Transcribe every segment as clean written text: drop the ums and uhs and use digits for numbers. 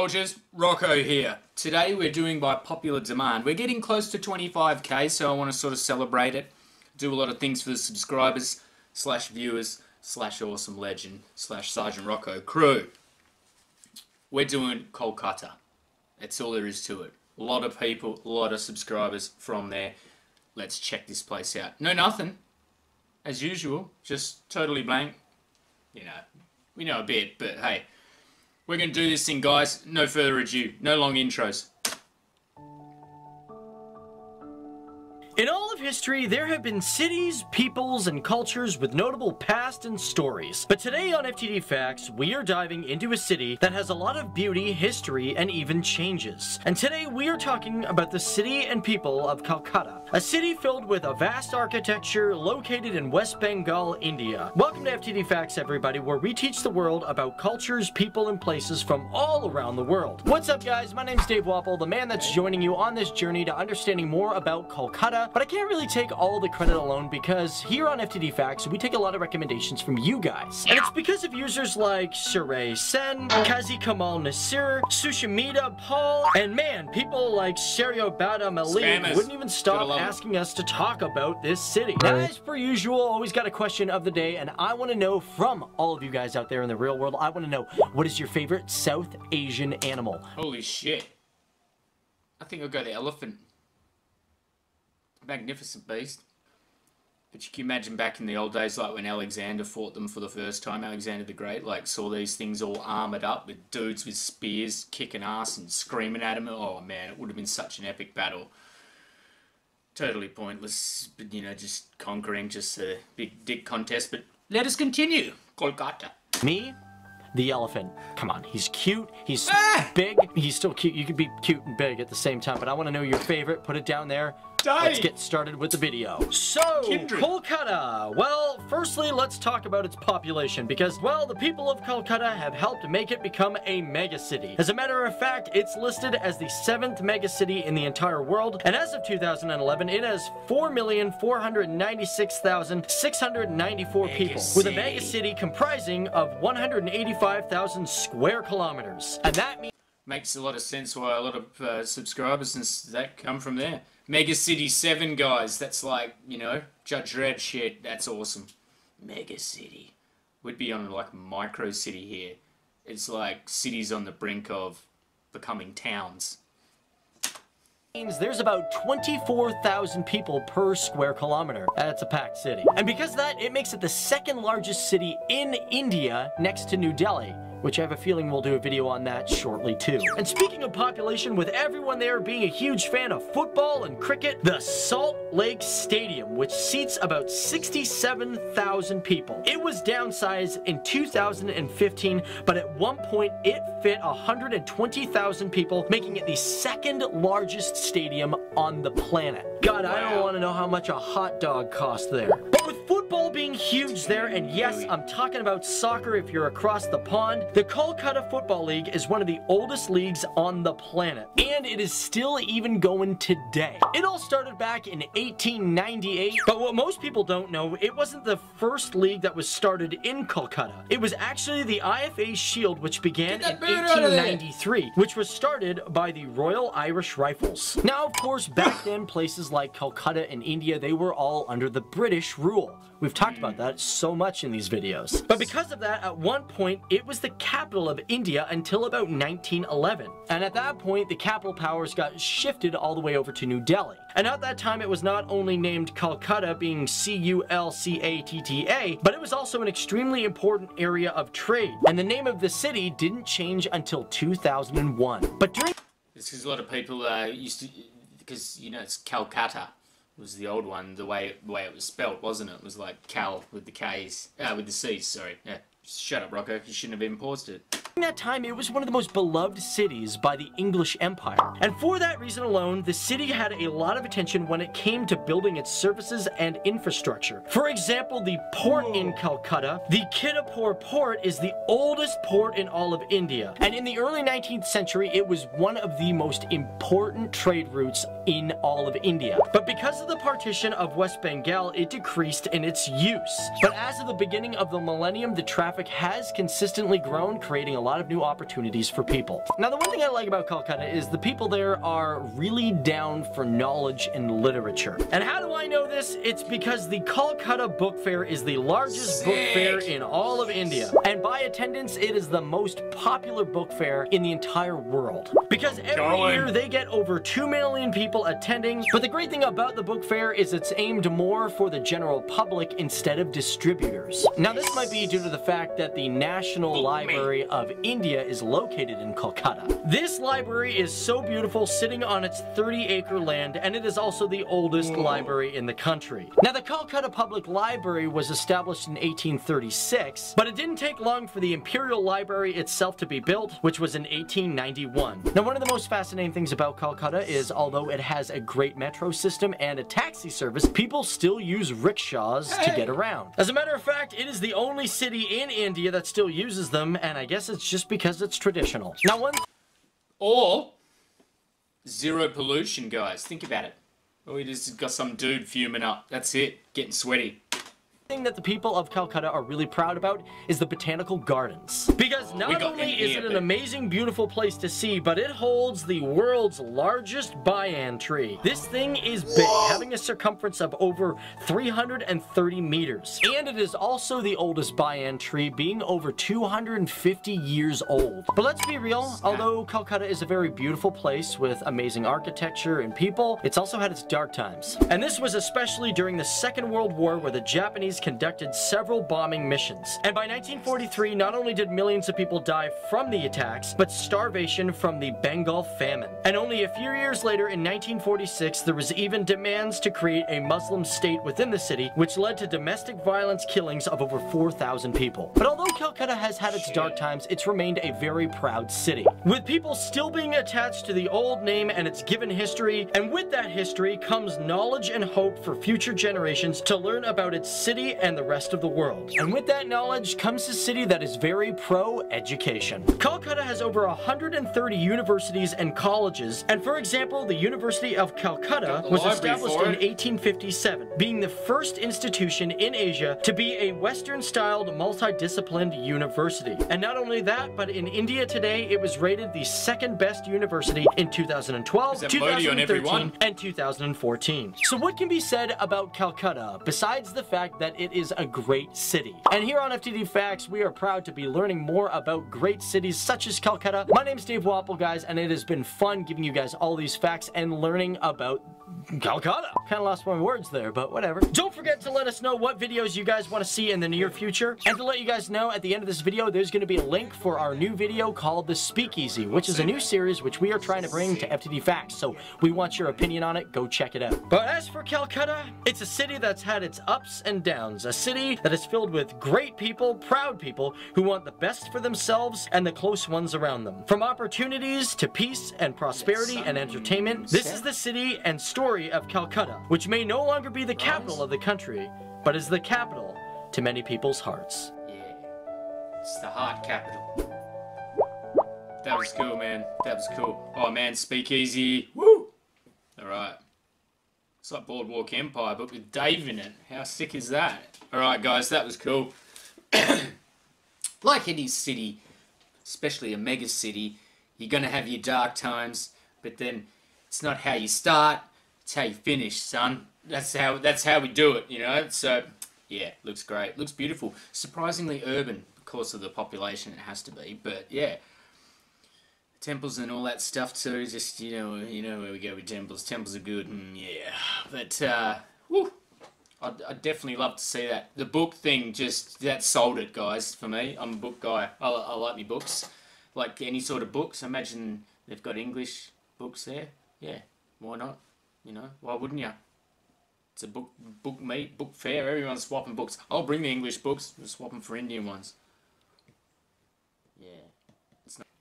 soldiers, Rocco here. Today we're doing by popular demand. We're getting close to 25k, so I want to sort of celebrate it. Do a lot of things for the subscribers, slash viewers, slash awesome legend, slash Sergeant Rocco crew. We're doing Kolkata. That's all there is to it. A lot of people, a lot of subscribers from there. Let's check this place out. No nothing, as usual, just totally blank. You know, we know a bit, but hey. We're going to do this thing, guys. No further ado. No long intros. In all of history, there have been cities, peoples, and cultures with notable past and stories. But today on FTD Facts, we are diving into a city that has a lot of beauty, history, and even changes. And today we are talking about the city and people of Calcutta, a city filled with a vast architecture located in West Bengal, India. Welcome to FTD Facts, everybody, where we teach the world about cultures, people, and places from all around the world. What's up, guys? My name's Dave Wapple, the man that's joining you on this journey to understanding more about Kolkata. But I can't really take all the credit alone because here on FTD Facts, we take a lot of recommendations from you guys. And it's because of users like Suray Sen, Kazi Kamal Nasir, Sushamita Paul, and man, people like Serio Bada Malik Spammers. wouldn't even stop asking us to talk about this city. Now, as per usual, always got a question of the day, and I want to know from all of you guys out there in the real world, I want to know, what is your favorite South Asian animal? Holy shit. I think I'll go the elephant. Magnificent beast. But you can imagine back in the old days, like when Alexander fought them for the first time, Alexander the Great, like saw these things all armoured up with dudes with spears kicking ass and screaming at him. Oh man, it would have been such an epic battle. Totally pointless, but you know, just conquering, just a big dick contest. But let us continue. Kolkata. Me? The elephant. Come on, he's cute, he's big, he's still cute. You could be cute and big at the same time, but I want to know your favorite. Put it down there. Let's get started with the video. So, Kolkata. Well, firstly, let's talk about its population because, well, the people of Kolkata have helped make it become a megacity. As a matter of fact, it's listed as the 7th megacity in the entire world, and as of 2011, it has 4,496,694 people, with a megacity comprising of 185,000 square kilometers. And that means makes a lot of sense why a lot of subscribers and that come from there. Mega City 7, guys. That's like, you know, Judge Dredd shit. That's awesome. Mega City. We'd be on like micro city here. It's like cities on the brink of becoming towns. Means there's about 24,000 people per square kilometer. That's a packed city. And because of that, it makes it the second largest city in India next to New Delhi, which I have a feeling we'll do a video on that shortly too. And speaking of population, with everyone there being a huge fan of football and cricket, the Salt Lake Stadium, which seats about 67,000 people. It was downsized in 2015, but at one point it fit 120,000 people, making it the second largest stadium on the planet. God, I don't want to know how much a hot dog costs there. But with football being huge there, and yes, I'm talking about soccer if you're across the pond, the Kolkata Football League is one of the oldest leagues on the planet, and it is still even going today. It all started back in 1898, but what most people don't know, it wasn't the first league that was started in Kolkata. It was actually the IFA Shield, which began in 1893, which was started by the Royal Irish Rifles. Now, of course, back then, places like Calcutta in India, they were all under the British rule. We've talked about that so much in these videos. But because of that, at one point, it was the capital of India until about 1911. And at that point, the capital powers got shifted all the way over to New Delhi. And at that time, it was not only named Calcutta, being C-U-L-C-A-T-T-A, but it was also an extremely important area of trade. And the name of the city didn't change until 2001. But during... It's because a lot of people used to, because, you know, it's Calcutta. Was the old one, the way it was spelt, wasn't it? It was like Cal with the K's, with the C's, sorry. Yeah. Shut up, Rocco. You shouldn't have paused it. During that time, it was one of the most beloved cities by the English Empire. And for that reason alone, the city had a lot of attention when it came to building its services and infrastructure. For example, the port in Calcutta, the Kidapur port, is the oldest port in all of India. And in the early 19th century, it was one of the most important trade routes in all of India. But because of the partition of West Bengal, it decreased in its use. But as of the beginning of the millennium, the traffic has consistently grown, creating a lot of new opportunities for people. Now, the one thing I like about Calcutta is the people there are really down for knowledge and literature. And how do I know this? It's because the Calcutta Book Fair is the largest book fair in all of India. And by attendance, it is the most popular book fair in the entire world. Because every year they get over 2 million people attending. But the great thing about the book fair is it's aimed more for the general public instead of distributors. Now, this might be due to the fact that the National Library of India is located in Calcutta. This library is so beautiful, sitting on its 30-acre land, and it is also the oldest library in the country. Now, the Calcutta Public Library was established in 1836, but it didn't take long for the Imperial Library itself to be built, which was in 1891. Now, one of the most fascinating things about Calcutta is, although it has a great metro system and a taxi service, people still use rickshaws to get around. As a matter of fact, it is the only city in India that still uses them, and I guess it's just because it's traditional. Now, or zero pollution, guys. Think about it. We just got some dude fuming up. That's it. Getting sweaty. thing that the people of Calcutta are really proud about is the botanical gardens. Because not only is it an amazing, beautiful place to see, but it holds the world's largest banyan tree. This thing is big, having a circumference of over 330 meters. And it is also the oldest banyan tree, being over 250 years old. But let's be real, although Calcutta is a very beautiful place with amazing architecture and people, it's also had its dark times. And this was especially during the Second World War, where the Japanese conducted several bombing missions. And by 1943, not only did millions of people die from the attacks, but starvation from the Bengal famine. And only a few years later, in 1946, there was even demands to create a Muslim state within the city, which led to domestic violence killings of over 4,000 people. But although Calcutta has had its dark times, it's remained a very proud city, with people still being attached to the old name and its given history, and with that history comes knowledge and hope for future generations to learn about its city and the rest of the world. And with that knowledge comes a city that is very pro-education. Calcutta has over 130 universities and colleges, and for example, the University of Calcutta was established in 1857, being the first institution in Asia to be a Western-styled, multidisciplined university. And not only that, but in India today, it was rated the second best university in 2012, 2013, and 2014. So what can be said about Calcutta, besides the fact that it is a great city? And here on FTD Facts, we are proud to be learning more about great cities such as Calcutta. My name's Dave Wapple, guys, and it has been fun giving you guys all these facts and learning about Calcutta. Kind of lost my words there, but whatever. Don't forget to let us know what videos you guys want to see in the near future. And to let you guys know, at the end of this video, there's going to be a link for our new video called The Speakeasy, which is a new series which we are trying to bring to FTD Facts. So we want your opinion on it. Go check it out. But as for Calcutta, it's a city that's had its ups and downs. A city that is filled with great people, proud people, who want the best for themselves and the close ones around them. From opportunities to peace and prosperity and entertainment, this is the city and story of Calcutta, which may no longer be the capital of the country, but is the capital to many people's hearts. Yeah, it's the heart capital. That was cool, man. That was cool. Oh man, Speakeasy. Woo! Alright. It's like Boardwalk Empire, but with Dave in it. How sick is that? Alright guys, that was cool. Like any city, especially a mega city, you're gonna have your dark times, but then it's not how you start, it's how you finish, son. That's how we do it, you know? So, yeah, looks great. Looks beautiful. Surprisingly urban, because of the population, it has to be. But, yeah. Temples and all that stuff, too. Just, you know where we go with temples. Temples are good, and yeah. But, whew. I'd definitely love to see that. The book thing, that sold it, guys, for me. I'm a book guy. I like me books. Like any sort of books. I imagine they've got English books there. Yeah, why not? You know, why wouldn't you? It's a book meet, book fair. Everyone's swapping books. I'll bring the English books. We'll swap them for Indian ones. Yeah.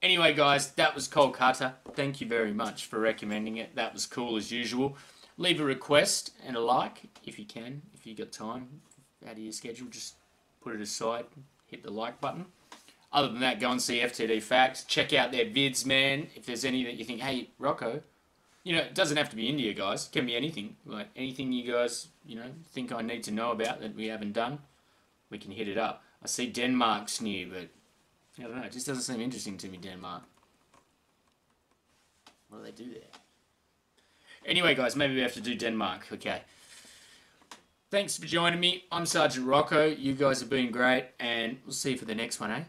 Anyway, guys, that was Kolkata. Thank you very much for recommending it. That was cool as usual. Leave a request and a like if you can. If you got time out of your schedule, just put it aside. Hit the like button. Other than that, go and see FTD Facts. Check out their vids, man. If there's any that you think, hey, Rocco, you know, it doesn't have to be India, guys. It can be anything. Like, anything you guys, you know, think I need to know about that we haven't done, we can hit it up. I see Denmark's new, but I don't know. It just doesn't seem interesting to me, Denmark. What do they do there? Anyway, guys, maybe we have to do Denmark. Okay. Thanks for joining me. I'm Sergeant Rocco. You guys have been great, and we'll see you for the next one, eh?